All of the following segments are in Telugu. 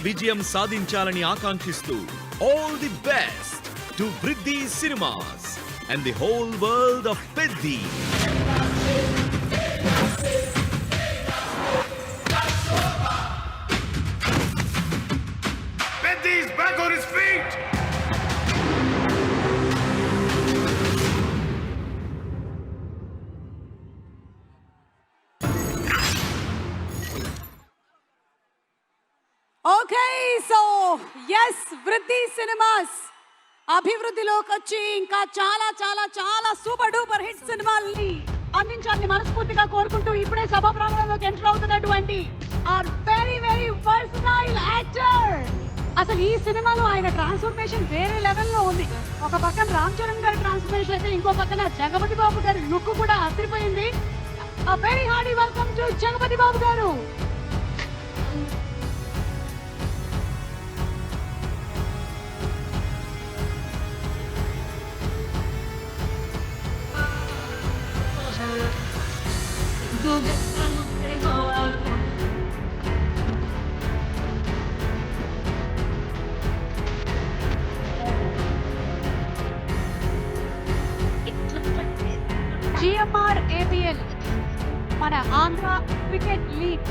విజయం సాధించాలని ఆకాంక్షిస్తూ ఆల్ ది బెస్ట్ టు వృద్ధి cinemas and the whole world of Peddi. He's back on his feet! Okay, so yes, వృద్ధి సినిమాస్ అభివృద్ధిలోకి వచ్చి ఇంకా చాలా చాలా చాలా సూపర్ డూపర్ హిట్ సినిమాల్ని అందించాలని మనస్ఫూర్తిగా కోరుకుంటూ ఇప్పుడే సభా ప్రాంగణంలోకి ఎంటర్ అవుతున్నటువంటి are very very versatile actor. అసలు ఈ సినిమాలో ఆయన ట్రాన్స్ఫర్మేషన్ వేరే లెవెల్లో ఉంది. ఒక పక్కన రామ్ చరణ్ గారి ట్రాన్స్ఫర్మేషన్ అయితే ఇంకో పక్కన జగపతి బాబు గారి లుక్ కూడా అదిరిపోయింది. Very hearty welcome to Jagapathi Babu garu. GMR APL మన ఆంధ్ర క్రికెట్ లీగ్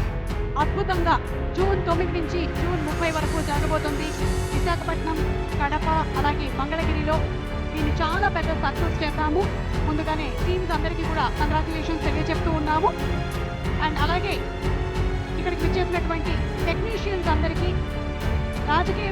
అద్భుతంగా జూన్ 9 నుంచి జూన్ 30 వరకు జరగబోతుంది. విశాఖపట్నం, కడప, అలాగే మంగళగిరిలో దీన్ని చాలా పెద్ద సక్సెస్ చేద్దాము. ముందుగానే టీమ్స్ అందరికీ కూడా కంగ్రాచులేషన్స్ తెలియజెప్తూ ఉన్నాము. అండ్ అలాగే ఇక్కడికి విచ్చేసినటువంటి టెక్నీషియన్స్ అందరికీ, రాజకీయ